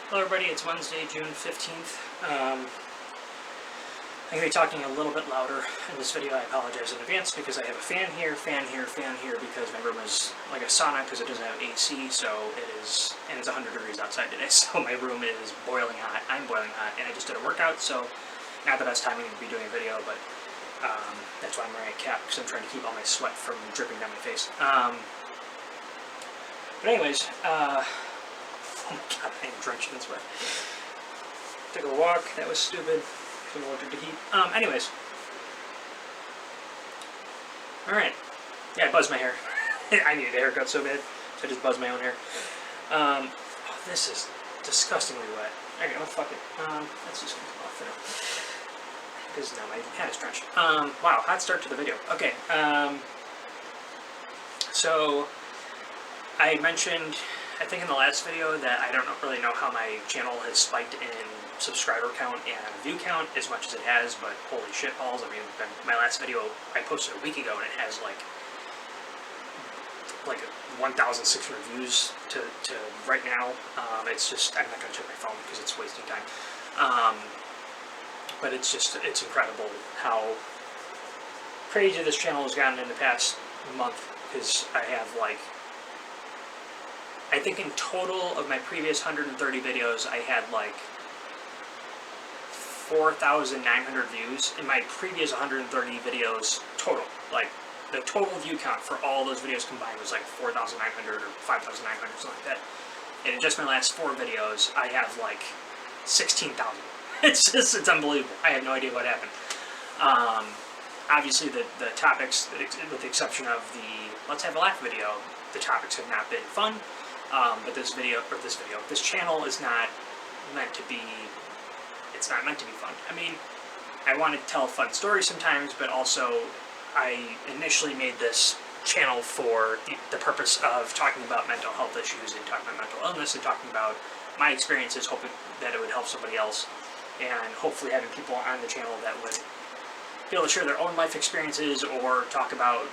Hello everybody, it's Wednesday, June 15th. I'm going to be talking a little bit louder in this video. I apologize in advance because I have a fan here, because my room is like a sauna because it doesn't have AC, so it is, and it's 100 degrees outside today, so my room is boiling hot. I'm boiling hot, and I just did a workout, so not the best timing to be doing a video, but that's why I'm wearing a cap, because I'm trying to keep all my sweat from dripping down my face. But anyways, oh my god, I am drenched in sweat. Took a walk, that was stupid. Couldn't look at the heat. Anyways. Alright. Yeah, I buzzed my hair. I needed a haircut so bad, so I just buzzed my own hair. Oh, this is disgustingly wet. Okay, well, fuck it. Let's just come off for now. Because now my hat is drenched. Wow, hot start to the video. Okay, so I mentioned, I think in the last video, that I don't really know how my channel has spiked in subscriber count and view count as much as it has, but holy shit balls. I mean, my last video I posted a week ago and it has like 1,600 views to right now. It's just, I'm not going to check my phone because it's wasting time. But it's just, it's incredible how crazy this channel has gotten in the past month, because I have like, I think in total of my previous 130 videos, I had like 4,900 views in my previous 130 videos total. Like, the total view count for all those videos combined was like 4,900 or 5,900, something like that. And in just my last 4 videos, I have like 16,000. It's just, it's unbelievable. I have no idea what happened. Obviously, the topics, with the exception of the Let's Have a Laugh video, the topics have not been fun. But this channel is not meant to be, it's not meant to be fun. I mean, I want to tell fun stories sometimes, but also I initially made this channel for the purpose of talking about mental health issues and talking about mental illness and talking about my experiences, hoping that it would help somebody else, and hopefully having people on the channel that would be able to share their own life experiences or talk about,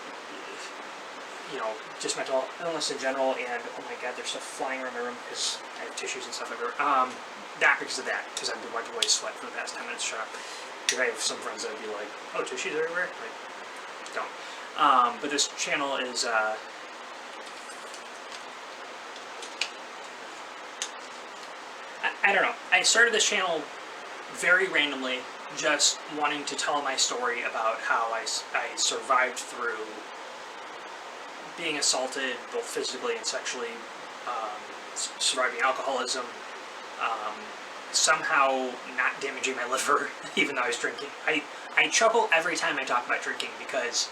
you know, just mental illness in general. And oh my god, there's stuff flying around my room because I have tissues and stuff everywhere. Not because of that, because I've been wiping away sweat for the past 10 minutes. Shut up. Because I have some friends that would be like, oh, tissues everywhere? Like, don't. But this channel is, I don't know. I started this channel very randomly, just wanting to tell my story about how I survived through being assaulted, both physically and sexually, surviving alcoholism, somehow not damaging my liver, even though I was drinking. I chuckle every time I talk about drinking because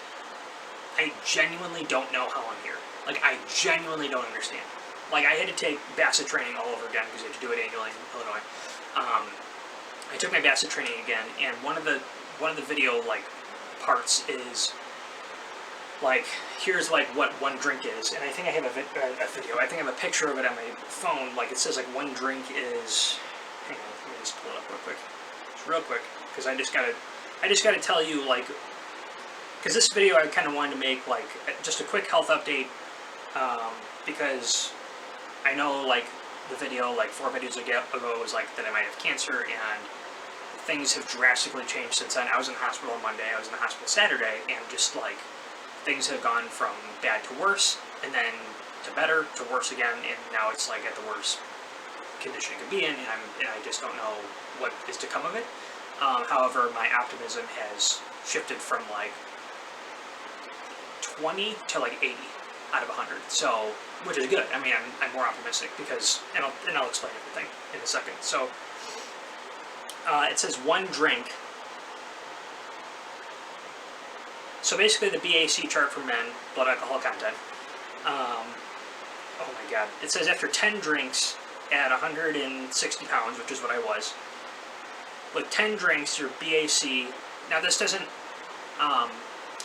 I genuinely don't know how I'm here. Like, I genuinely don't understand. Like, I had to take Bassett training all over again because you have to do it annually in Illinois. I took my Bassett training again, and one of the video, like, parts is, like, here's like what one drink is, and I think I have a video. I think I have a picture of it on my phone. Like, it says like one drink is. Hang on, let me just pull it up real quick, because I just gotta tell you, like, because this video I kind of wanted to make like just a quick health update, because I know like the video like 4 videos ago was like that I might have cancer, and things have drastically changed since then. I was in the hospital on Monday. I was in the hospital Saturday, and just like, things have gone from bad to worse, and then to better, to worse again, and now it's like at the worst condition it could be in, and I just don't know what is to come of it. However, my optimism has shifted from like 20 to like 80 out of 100, so, which is good. I mean, I'm more optimistic because, and I'll explain everything in a second. So, it says one drink. So basically the BAC chart for men, blood alcohol content, oh my god, it says after 10 drinks at 160 pounds, which is what I was, with 10 drinks, your BAC, now this doesn't,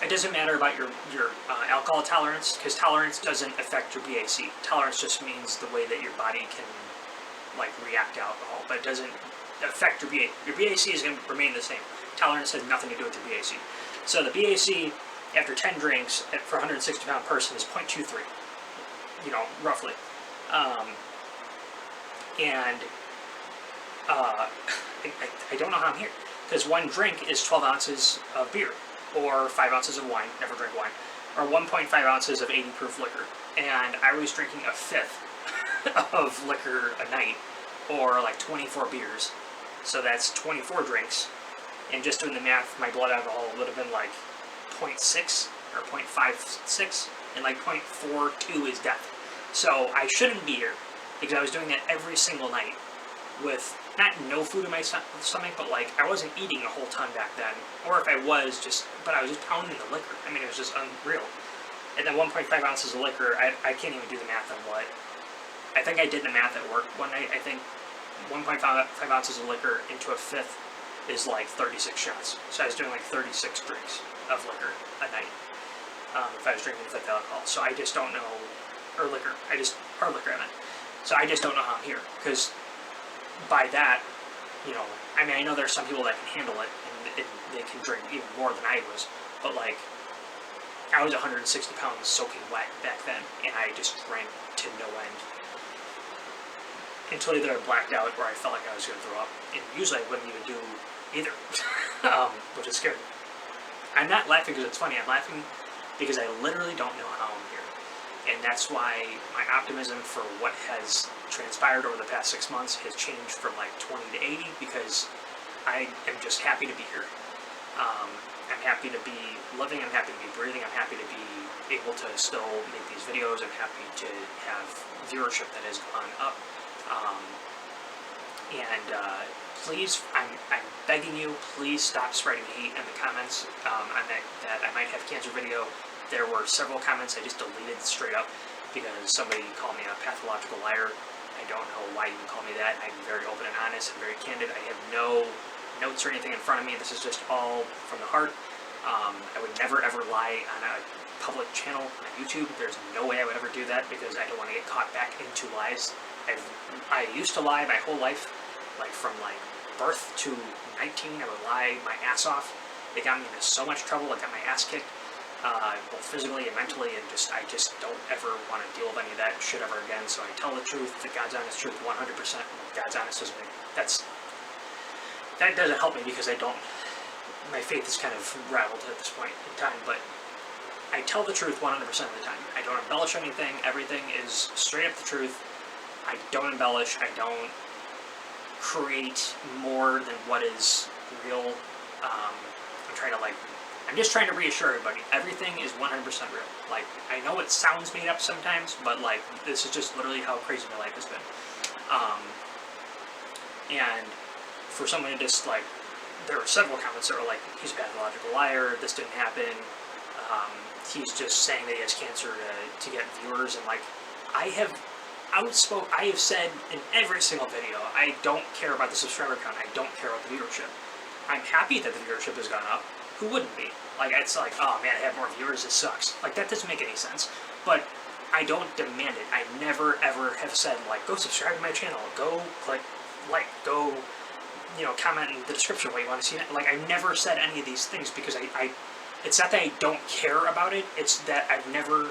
it doesn't matter about your alcohol tolerance, because tolerance doesn't affect your BAC. Tolerance just means the way that your body can, like, react to alcohol, but it doesn't affect your BAC. Your BAC is going to remain the same. Tolerance has nothing to do with your BAC. So the BAC after 10 drinks for a 160-pound person is 0.23, you know, roughly. And I don't know how I'm here. Because one drink is 12 ounces of beer, or 5 ounces of wine, never drink wine, or 1.5 ounces of 80 proof liquor. And I was drinking a fifth of liquor a night, or like 24 beers. So that's 24 drinks. And just doing the math, my blood alcohol would have been like 0.6 or 0.56, and like 0.42 is death. So I shouldn't be here, because I was doing that every single night with not no food in my stomach, but like I wasn't eating a whole ton back then, or if I was, but I was just pounding the liquor. I mean, it was just unreal. And then 1.5 ounces of liquor, I can't even do the math on what. I think I did the math at work one night. I think 1.5 ounces of liquor into a fifth is like 36 shots. So I was doing like 36 drinks of liquor a night, if I was drinking fifth alcohol. So I just don't know, or liquor, liquor I meant. So I just don't know how I'm here, because by that, you know, I mean, I know there's some people that can handle it, and they can drink even more than I was, but like, I was 160 pounds soaking wet back then, and I just drank to no end. Until either I blacked out, or I felt like I was going to throw up, and usually I wouldn't even do either, which is scary. I'm not laughing because it's funny, I'm laughing because I literally don't know how I'm here. And that's why my optimism for what has transpired over the past 6 months has changed from like 20 to 80, because I am just happy to be here. I'm happy to be living, I'm happy to be breathing, I'm happy to be able to still make these videos, I'm happy to have viewership that has gone up. Please, I'm begging you, please stop spreading hate in the comments on that I might have cancer video. There were several comments I just deleted straight up because somebody called me a pathological liar. I don't know why you would call me that. I'm very open and honest and very candid. I have no notes or anything in front of me. This is just all from the heart. I would never ever lie on a public channel on YouTube. There's no way I would ever do that, because I don't want to get caught back into lies. I used to lie my whole life, like from like birth to 19. I would lie my ass off. It got me into so much trouble. I got my ass kicked, both physically and mentally, and I just don't ever want to deal with any of that shit ever again. So I tell the truth, the God's honest truth, 100%. God's honest doesn't make that doesn't help me, because my faith is kind of rattled at this point in time, but I tell the truth 100% of the time. I don't embellish anything. Everything is straight up the truth. I don't embellish. I don't create more than what is real. I'm just trying to reassure everybody. Everything is 100% real. Like, I know it sounds made up sometimes, but like, this is just literally how crazy my life has been. And for someone to just like, there were several comments that were like, he's a pathological liar, this didn't happen, he's just saying that he has cancer to get viewers, and like, I have said in every single video, I don't care about the subscriber count, I don't care about the viewership. I'm happy that the viewership has gone up. Who wouldn't be? Like, it's like, oh man, I have more viewers, it sucks. Like, that doesn't make any sense. But I don't demand it. I never ever have said, like, go subscribe to my channel, go click like, go, you know, comment in the description what you want to see. Like, I've never said any of these things, because it's not that I don't care about it, it's that I've never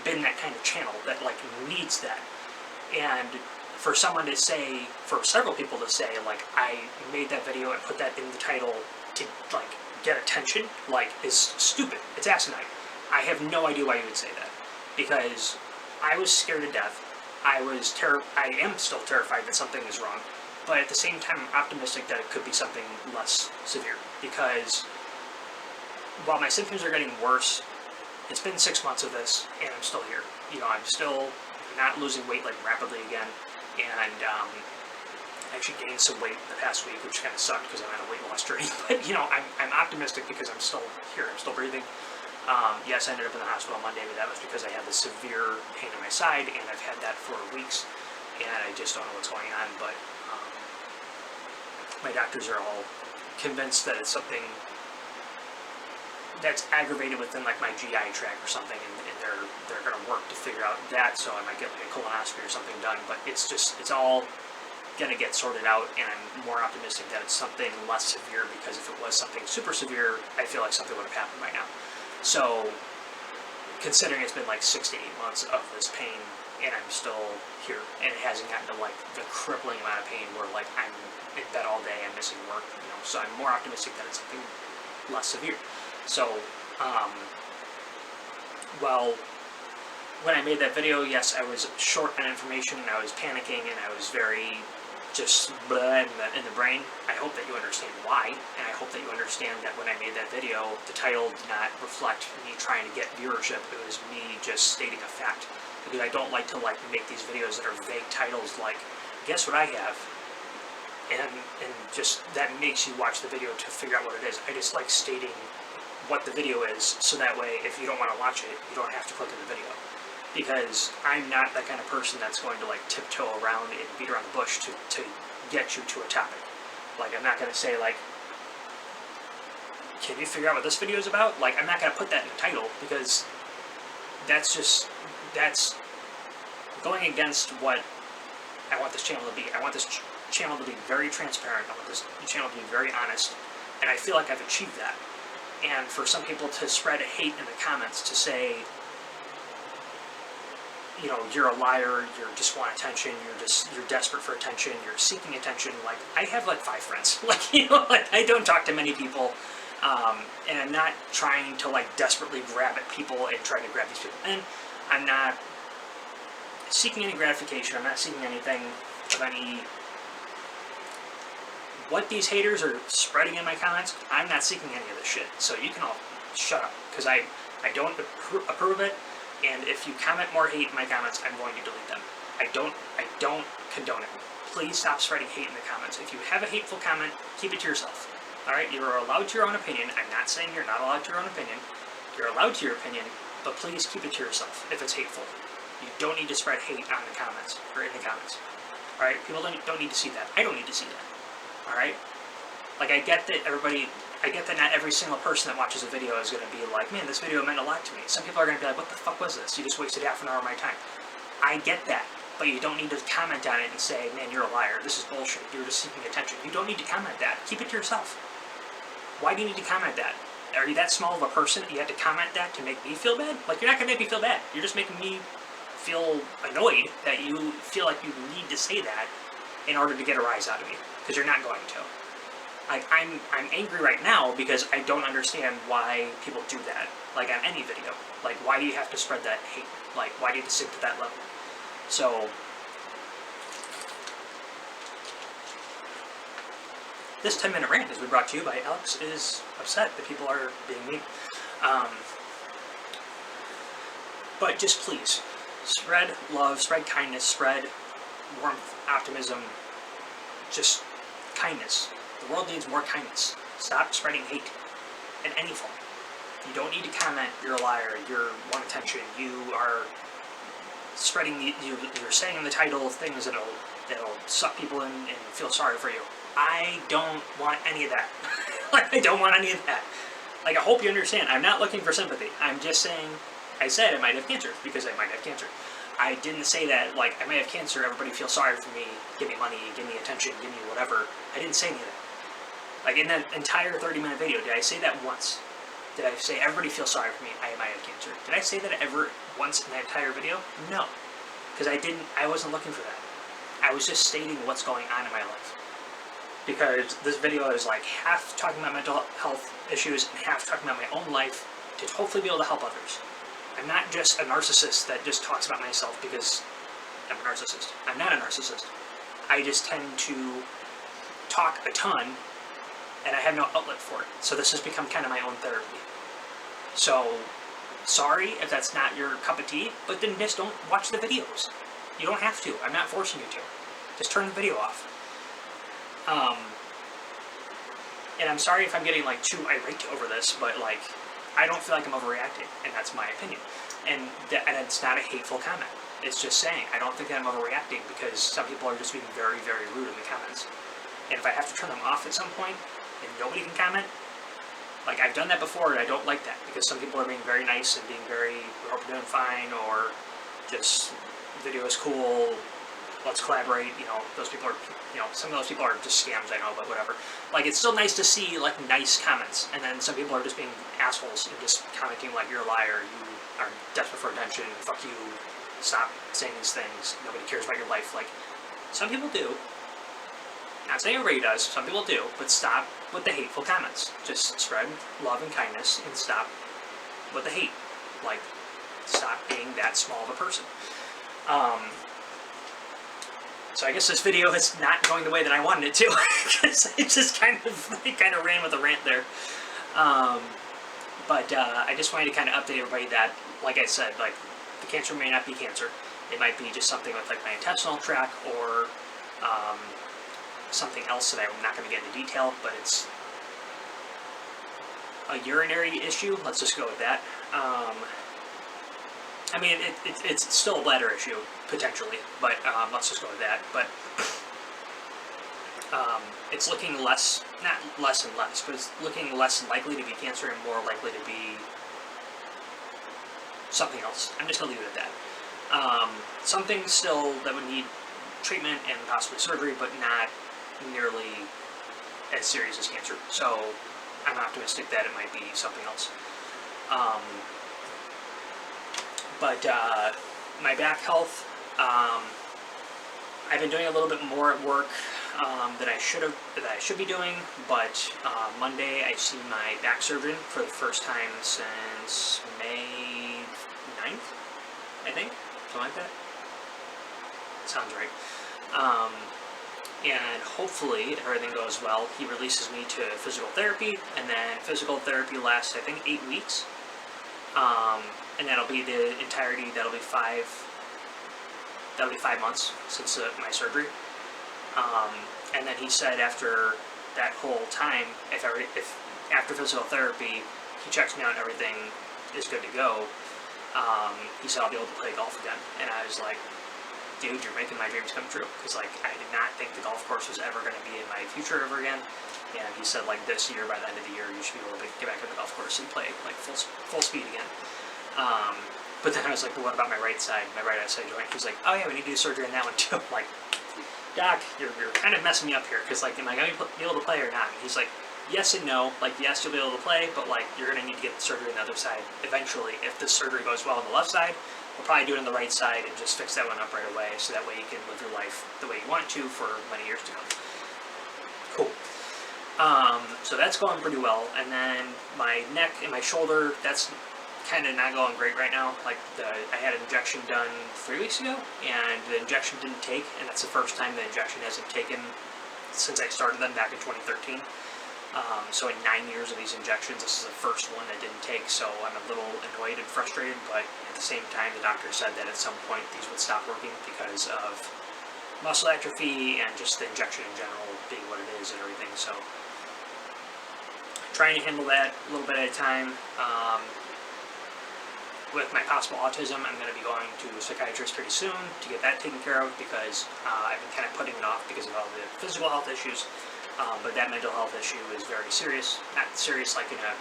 been that kind of channel that like needs that. And for someone to say, for several people to say, like, I made that video and put that in the title to like get attention, like, is stupid. It's asinine. I have no idea why you would say that, because I was scared to death. I am still terrified that something is wrong, but at the same time, I'm optimistic that it could be something less severe, because while my symptoms are getting worse, it's been 6 months of this, and I'm still here. You know, I'm still not losing weight like rapidly again, and I actually gained some weight the past week, which kind of sucked because I'm on a weight loss journey. But you know, I'm optimistic because I'm still here. I'm still breathing. Yes, I ended up in the hospital on Monday, but that was because I had the severe pain in my side, and I've had that for weeks, and I just don't know what's going on. But my doctors are all convinced that it's something that's aggravated within like my GI tract or something, and they're going to work to figure out that, so I might get like a colonoscopy or something done. But it's all going to get sorted out, and I'm more optimistic that it's something less severe, because if it was something super severe, I feel like something would have happened by now. So considering it's been like 6 to 8 months of this pain and I'm still here, and it hasn't gotten to like the crippling amount of pain where like I'm in bed all day, I'm missing work, you know. So I'm more optimistic that it's something less severe. So, well, when I made that video, yes, I was short on information, and I was panicking, and I was very just blah in the brain. I hope that you understand why, and I hope that you understand that when I made that video, the title did not reflect me trying to get viewership. It was me just stating a fact, because I don't like to like make these videos that are vague titles like, guess what I have, and just that makes you watch the video to figure out what it is. I just like stating what the video is, so that way if you don't want to watch it, you don't have to click on the video. Because I'm not that kind of person that's going to like tiptoe around and beat around the bush to get you to a topic. Like, I'm not going to say like, can you figure out what this video is about? Like, I'm not going to put that in the title, because that's going against what I want this channel to be. I want this channel to be very transparent. I want this channel to be very honest, and I feel like I've achieved that. And for some people to spread hate in the comments, to say, you know, you're a liar, you just want attention, you're desperate for attention, you're seeking attention. Like, I have like 5 friends. Like, you know, like, I don't talk to many people, and I'm not trying to like desperately grab at people and trying to grab these people. And I'm not seeking any gratification. I'm not seeking anything of any. What these haters are spreading in my comments, I'm not seeking any of this shit. So you can all shut up, because I don't approve of it. And if you comment more hate in my comments, I'm going to delete them. I don't condone it. Please stop spreading hate in the comments. If you have a hateful comment, keep it to yourself. All right? You are allowed to your own opinion. I'm not saying you're not allowed to your own opinion. You're allowed to your opinion, but please keep it to yourself if it's hateful. You don't need to spread hate on the comments, or in the comments. All right? People don't need to see that. I don't need to see that. All right? Like, I get that not every single person that watches a video is going to be like, man, this video meant a lot to me. Some people are going to be like, what the fuck was this? You just wasted half an hour of my time. I get that, but you don't need to comment on it and say, man, you're a liar. This is bullshit. You're just seeking attention. You don't need to comment that. Keep it to yourself. Why do you need to comment that? Are you that small of a person that you have to comment that to make me feel bad? Like, you're not going to make me feel bad. You're just making me feel annoyed that you feel like you need to say that in order to get a rise out of me, because you're not going to. Like, I'm angry right now because I don't understand why people do that. Like, on any video. Like, why do you have to spread that hate? Like, why do you have to sink to that level? So, this 10-minute rant has been brought to you by Alex is upset that people are being mean. But just please, spread love, spread kindness, spread warmth, optimism, just kindness. The world needs more kindness. Stop spreading hate in any form. You don't need to comment, you're a liar, you want attention, you are spreading, you're saying in the title things that'll suck people in and feel sorry for you. I don't want any of that. Like, I don't want any of that. Like, I hope you understand. I'm not looking for sympathy. I'm just saying, I said I might have cancer, because I might have cancer. I didn't say that, like, I might have cancer, everybody feel sorry for me, give me money, give me attention, give me whatever. I didn't say any of that. Like, in that entire 30-minute video, did I say that once? Did I say everybody feel sorry for me, I might have cancer? Did I say that ever once in that entire video? No. Because I wasn't looking for that. I was just stating what's going on in my life. Because this video is like half talking about mental health issues and half talking about my own life to hopefully be able to help others. I'm not just a narcissist that just talks about myself because I'm a narcissist. I'm not a narcissist. I just tend to talk a ton and I have no outlet for it. So this has become kind of my own therapy. So, sorry if that's not your cup of tea, but then just don't watch the videos. You don't have to. I'm not forcing you to. Just turn the video off. And I'm sorry if I'm getting like too irate over this, but like, I don't feel like I'm overreacting, and that's my opinion. And it's not a hateful comment. It's just saying, I don't think that I'm overreacting because some people are just being very, very rude in the comments. And if I have to turn them off at some point, and nobody can comment, like I've done that before and I don't like that because some people are being very nice and being very, we hope you're doing fine, or just, video is cool, let's collaborate, you know, those people are, you know, some of those people are just scams, I know, but whatever. Like, it's still nice to see, like, nice comments, and then some people are just being assholes and just commenting like, you're a liar, you are desperate for attention, fuck you, stop saying these things. Nobody cares about your life. Like, some people do. Not saying everybody does. Some people do. But stop with the hateful comments. Just spread love and kindness and stop with the hate. Like, stop being that small of a person. So I guess this video is not going the way that I wanted it to, because it just kind of ran with a rant there. But I just wanted to kind of update everybody that, like I said, like, the cancer may not be cancer. It might be just something with like my intestinal tract or something else that I'm not going to get into detail, but it's a urinary issue. Let's just go with that. I mean, it's still a bladder issue, potentially, but let's just go with that. But it's looking not less and less, but it's looking less likely to be cancer and more likely to be something else. I'm just going to leave it at that. Something still that would need treatment and possibly surgery, but not nearly as serious as cancer. So I'm optimistic that it might be something else. But my back health, I've been doing a little bit more at work that I should be doing. But Monday I see my back surgeon for the first time since May 9th, I think, something like that. Sounds right. And hopefully, if everything goes well, he releases me to physical therapy, and then physical therapy lasts, I think, 8 weeks. And that'll be the entirety. That'll be 5 months since my surgery. And then he said after that whole time, if after physical therapy he checks me out and everything is good to go, he said I'll be able to play golf again. And I was like, dude, you're making my dreams come true. Because like, I did not think the golf course was ever going to be in my future ever again. And he said, like, this year, by the end of the year, you should be able to get back to the golf course and play like full speed again. But then I was like, well, what about my right side, my right outside joint? He's like, oh yeah, we need to do surgery on that one too. I'm like, Doc, you're kind of messing me up here, because like, am I going to be able to play or not? And he's like, yes and no. Like, yes, you'll be able to play, but like, you're going to need to get the surgery on the other side eventually. If the surgery goes well on the left side, we'll probably do it on the right side and just fix that one up right away, so that way you can live your life the way you want to for many years to come. Cool. So that's going pretty well. And then my neck and my shoulder, that's kind of not going great right now. Like, I had an injection done 3 weeks ago, and the injection didn't take, and that's the first time the injection hasn't taken since I started them back in 2013. So in 9 years of these injections, this is the first one that didn't take, so I'm a little annoyed and frustrated, but at the same time, the doctor said that at some point these would stop working because of muscle atrophy and just the injection in general being what it is and everything. So trying to handle that a little bit at a time. With my possible autism, I'm going to be going to a psychiatrist pretty soon to get that taken care of, because I've been kind of putting it off because of all the physical health issues. But that mental health issue is very serious. Not serious like in a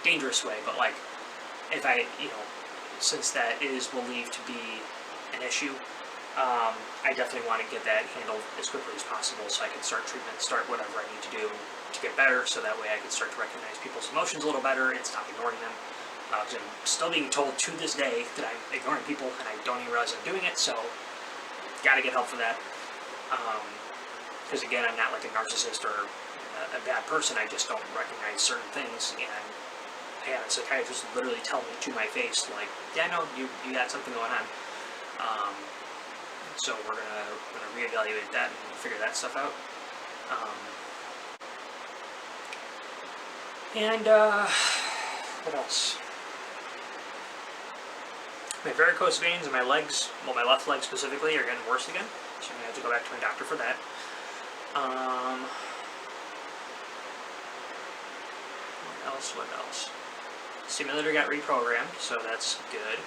dangerous way, but like, if I, since that is believed to be an issue, I definitely want to get that handled as quickly as possible so I can start treatment, start whatever I need to do to get better, so that way I can start to recognize people's emotions a little better and stop ignoring them. Because I'm still being told to this day that I'm ignoring people, and I don't even realize I'm doing it, so gotta get help for that. Because again, I'm not like a narcissist or a bad person, I just don't recognize certain things, and I had a psychiatrist literally tell me to my face, like, yeah, no, you got something going on. So we're gonna reevaluate that and figure that stuff out. What else? My varicose veins in my legs, well, my left leg specifically, are getting worse again, so I'm going to have to go back to my doctor for that. What else? Simulator got reprogrammed, so that's good.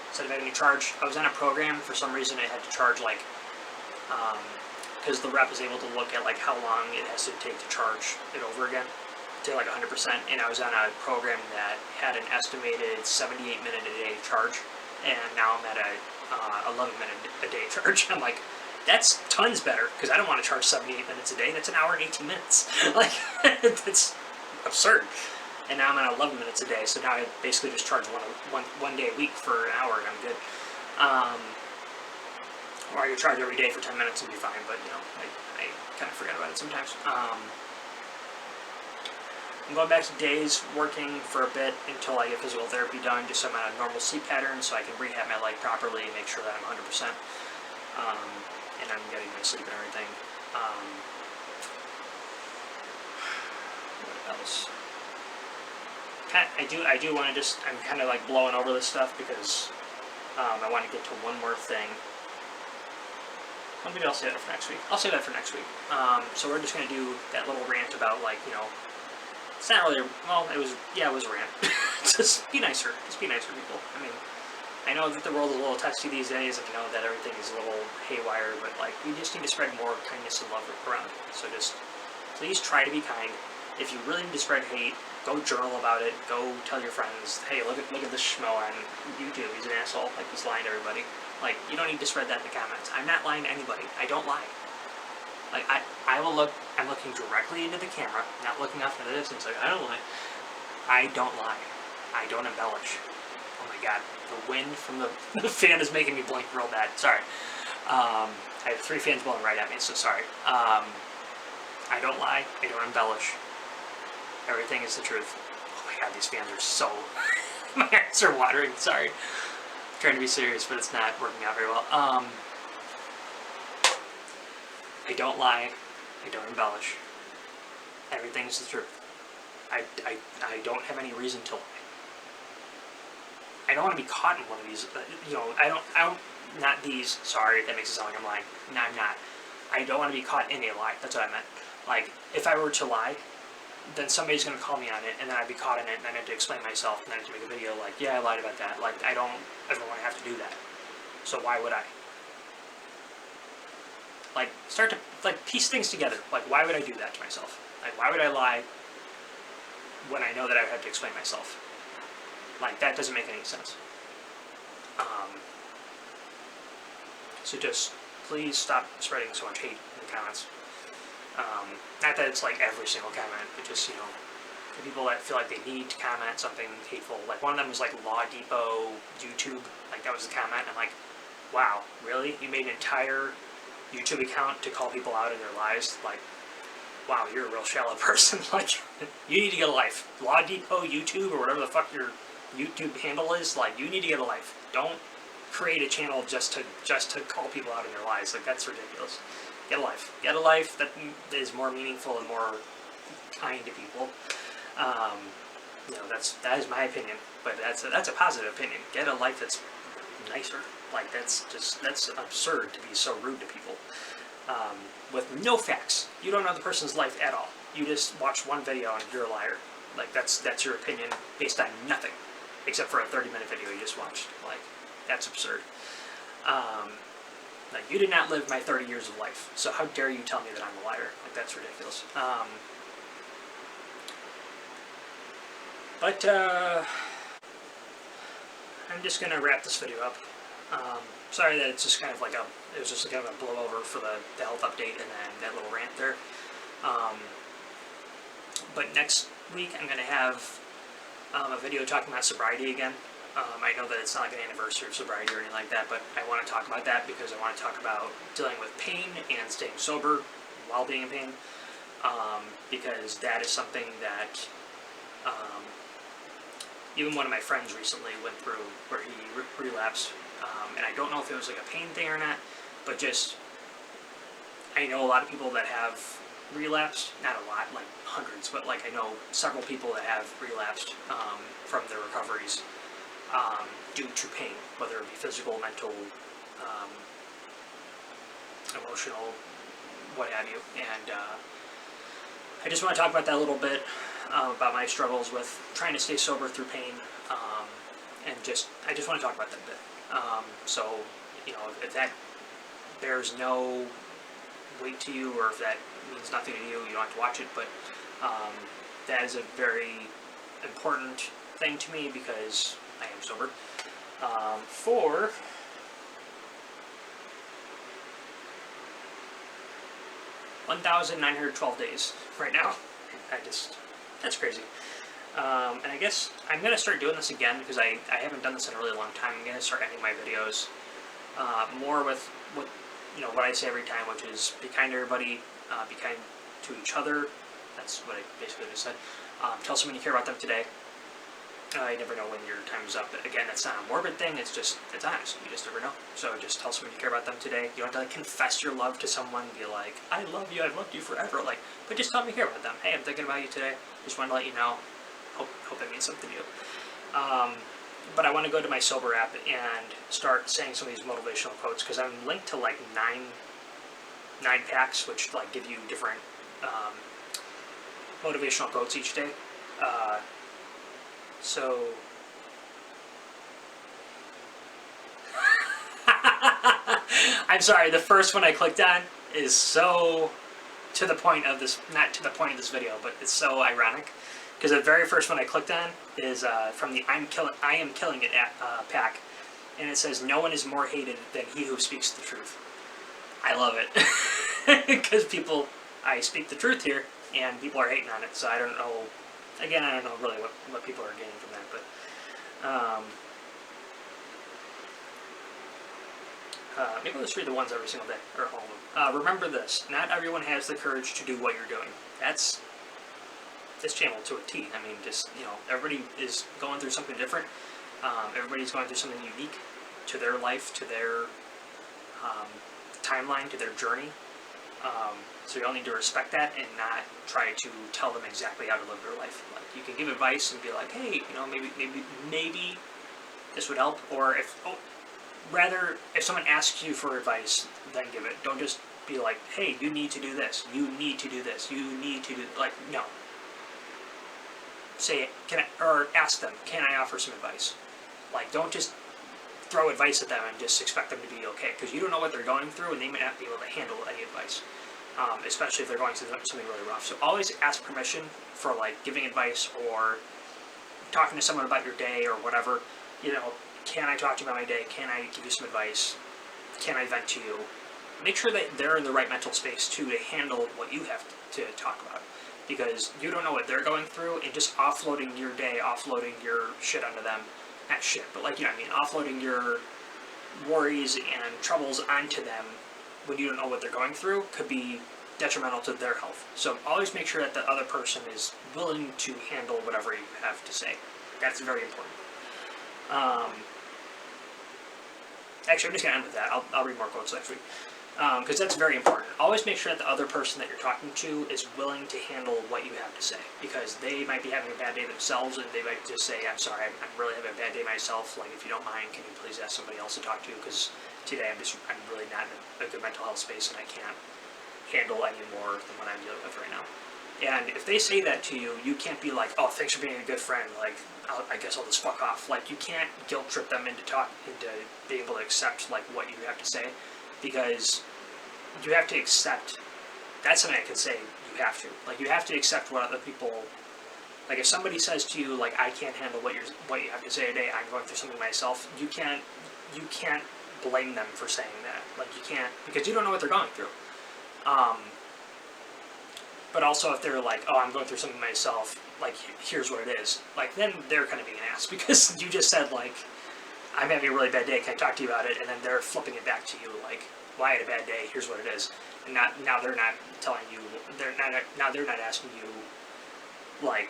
Instead of having to charge, I was on a program, for some reason I had to charge, like, because the rep is able to look at, like, how long it has to take to charge it over again, to, like, 100%, and I was on a program that had an estimated 78-minute a day charge, and now I'm at a 11-minute a day charge. I'm like, that's tons better, because I don't want to charge 78 minutes a day. That's an hour and 18 minutes. Like, it's absurd. And now I'm at 11 minutes a day, so now I basically just charge one day a week for an hour, and I'm good. Or I could charge every day for 10 minutes and be fine, but you know, I kind of forget about it sometimes. I'm going back to days working for a bit until I get physical therapy done, just so I'm on a normal sleep pattern, so I can rehab my leg properly and make sure that I'm 100%, and I'm getting my sleep and everything. What else? I do want to just, I'm kind of like blowing over this stuff because I want to get to one more thing. Maybe I'll save that for next week. I'll save that for next week. So we're just going to do that little rant about, like, you know, it's not really, well, it was a rant. Just be nicer. Just be nicer, people. I mean, I know that the world is a little testy these days, and I know that everything is a little haywire, but, like, we just need to spread more kindness and love around. So just, please try to be kind. If you really need to spread hate, go journal about it. Go tell your friends, hey, look at this schmo on YouTube. He's an asshole. Like, he's lying to everybody. Like, you don't need to spread that in the comments. I'm not lying to anybody. I don't lie. Like, I will look, I'm looking directly into the camera, not looking off into the distance. Like, I don't lie. I don't lie. I don't embellish. Oh my god. The wind from the fan is making me blink real bad. Sorry. I have 3 fans blowing right at me, so sorry. I don't lie. I don't embellish. Everything is the truth. Oh my god, these fans are so... my eyes are watering. Sorry. I'm trying to be serious, but it's not working out very well. I don't lie. I don't embellish. Everything is the truth. I don't have any reason to lie. I don't want to be caught in one of these, you know, I don't, not these, sorry, that makes it sound like I'm lying. No, I'm not. I don't want to be caught in a lie. That's what I meant. Like, if I were to lie, then somebody's going to call me on it, and then I'd be caught in it, and then I have to explain myself, and then I have to make a video like, yeah, I lied about that. Like, I don't ever want to have to do that. So why would I? Like, start to, like, piece things together. Like, why would I do that to myself? Like, why would I lie when I know that I would have to explain myself? Like, that doesn't make any sense. So just, please stop spreading so much hate in the comments. Not that it's like every single comment, but just, you know, for people that feel like they need to comment something hateful. Like, one of them was like Law Depot YouTube, like, that was the comment. I'm like, wow, really? You made an entire YouTube account to call people out in their lives? Like, wow, you're a real shallow person. Like, you need to get a life. Law Depot YouTube, or whatever the fuck your YouTube handle is, like, you need to get a life. Don't create a channel just to call people out in their lives. Like, that's ridiculous. Get a life. Get a life that is more meaningful and more kind to people. You know, that is my opinion, but that's a positive opinion. Get a life that's nicer. Like, that's absurd to be so rude to people. With no facts. You don't know the person's life at all. You just watch one video and you're a liar. Like, that's your opinion based on nothing, except for a 30-minute video you just watched. Like, that's absurd. Like, you did not live my 30 years of life, so how dare you tell me that I'm a liar? Like, that's ridiculous. But I'm just gonna wrap this video up. Sorry that it's just kind of like it was just kind of a blowover for the health update and then that little rant there. But next week I'm gonna have a video talking about sobriety again. I know that it's not like an anniversary of sobriety or anything like that, but I want to talk about that because I want to talk about dealing with pain and staying sober while being in pain, because that is something that even one of my friends recently went through where he relapsed, and I don't know if it was like a pain thing or not, but just, I know a lot of people that have relapsed, not a lot, like hundreds, but like I know several people that have relapsed from their recoveries due to pain, whether it be physical, mental, emotional, what have you. And I just want to talk about that a little bit, about my struggles with trying to stay sober through pain, and I just want to talk about that a bit. So, you know, if that bears no weight to you, or if that means nothing to you, you don't have to watch it, but that is a very important thing to me because I am sober for 1,912 days right now. That's crazy. And I guess I'm going to start doing this again because I haven't done this in a really long time. I'm going to start ending my videos more with what what I say every time, which is be kind to everybody, be kind to each other. That's what I basically just said. Tell someone you care about them today. You never know when your time is up. But again, that's not a morbid thing. It's honest. You just never know. So just tell someone you care about them today. You don't have to confess your love to someone. Be like, I love you. I've loved you forever. But just tell them you care about them. Hey, I'm thinking about you today. Just wanted to let you know. Hope that means something to you. But I want to go to my Sober app and start saying some of these motivational quotes because I'm linked to nine packs, which give you different motivational quotes each day. So I'm sorry, the first one I clicked on is so to the point of this, not to the point of this video, but it's so ironic because the very first one I clicked on is from the I am killing it pack, and it says no one is more hated than he who speaks the truth. I love it because I speak the truth here and people are hating on it, so I don't know. Again, I don't know really what people are getting from that, but maybe I'll just read the ones every single day, or all of them. Remember this, not everyone has the courage to do what you're doing. That's this channel to a T. I mean, just, everybody is going through something different. Everybody's going through something unique to their life, to their timeline, to their journey. So you all need to respect that and not try to tell them exactly how to live their life. You can give advice and be like, hey, maybe this would help. Or rather, if someone asks you for advice, then give it. Don't just be like, hey, you need to do this. You need to do this. You need to do no. Say, or ask them, can I offer some advice? Don't just throw advice at them and just expect them to be okay, because you don't know what they're going through and they may not be able to handle any advice. Especially if they're going through something really rough. So always ask permission for giving advice or talking to someone about your day or whatever. Can I talk to you about my day? Can I give you some advice? Can I vent to you? Make sure that they're in the right mental space too to handle what you have to talk about, because you don't know what they're going through, and just offloading your day, offloading your shit onto them, not shit, but offloading your worries and troubles onto them when you don't know what they're going through could be detrimental to their health. So always make sure that the other person is willing to handle whatever you have to say. That's very important. Actually, I'm just going to end with that. I'll read more quotes next week. Because that's very important. Always make sure that the other person that you're talking to is willing to handle what you have to say. Because they might be having a bad day themselves, and they might just say, I'm sorry, I'm really having a bad day myself. If you don't mind, can you please ask somebody else to talk to? Because today I'm really not in a good mental health space, and I can't handle any more than what I'm dealing with right now. And if they say that to you, you can't be like, oh, thanks for being a good friend. I guess I'll just fuck off. You can't guilt trip them into being able to accept what you have to say, because you have to accept. That's something I can say. You have to you have to accept what other people. If somebody says to you I can't handle what you have to say today. I'm going through something myself. You can't blame them for saying that. You can't, because you don't know what they're going through. But also if they're oh, I'm going through something myself, here's what it is, then they're kind of being an ass, because you just said I'm having a really bad day, can I talk to you about it? And then they're flipping it back to you well, I had a bad day, here's what it is. And now they're not telling you, they're not asking you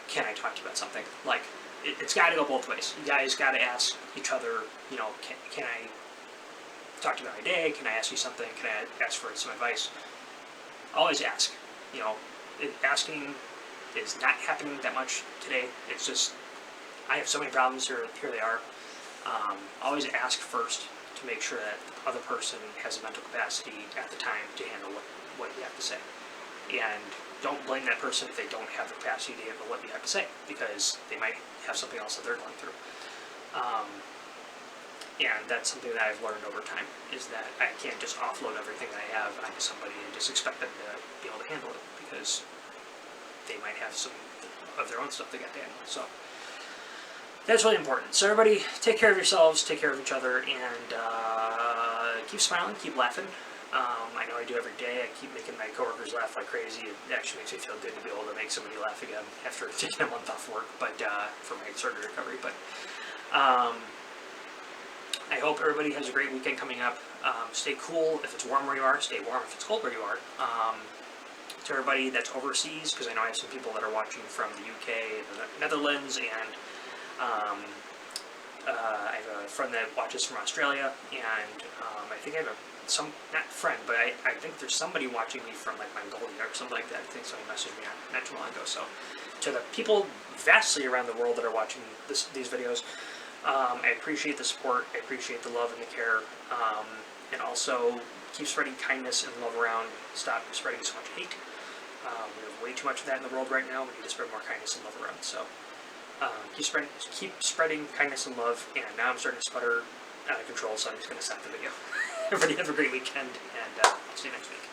can I talk to you about something? It's got to go both ways. You guys got to ask each other, can I talk to you about my day? Can I ask you something? Can I ask for some advice? Always ask. Asking is not happening that much today. It's just, I have so many problems here they are. Always ask first to make sure that the other person has a mental capacity at the time to handle what you have to say. And don't blame that person if they don't have the capacity to handle what you have to say, because they might have something else that they're going through. And that's something that I've learned over time, is that I can't just offload everything that I have onto somebody and just expect them to be able to handle it, because they might have some of their own stuff they got to handle. So that's really important. So everybody, take care of yourselves, take care of each other, and keep smiling, keep laughing. I know I do every day. I keep making my coworkers laugh like crazy. It actually makes me feel good to be able to make somebody laugh again after taking a month off work, but for my surgery recovery. But I hope everybody has a great weekend coming up. Stay cool if it's warm where you are. Stay warm if it's cold where you are. To everybody that's overseas, because I know I have some people that are watching from the UK, the Netherlands, and I have a friend that watches from Australia, and I think I have not friend, but I think there's somebody watching me from like Mongolia or something like that. I think somebody messaged me not too long ago. So to the people vastly around the world that are watching these videos, I appreciate the support, I appreciate the love and the care, and also keep spreading kindness and love around. Stop spreading so much hate. We have way too much of that in the world right now. We need to spread more kindness and love around. So keep spreading kindness and love. And now I'm starting to sputter out of control, so I'm just going to stop the video. Everybody have a great weekend, and I'll see you next week.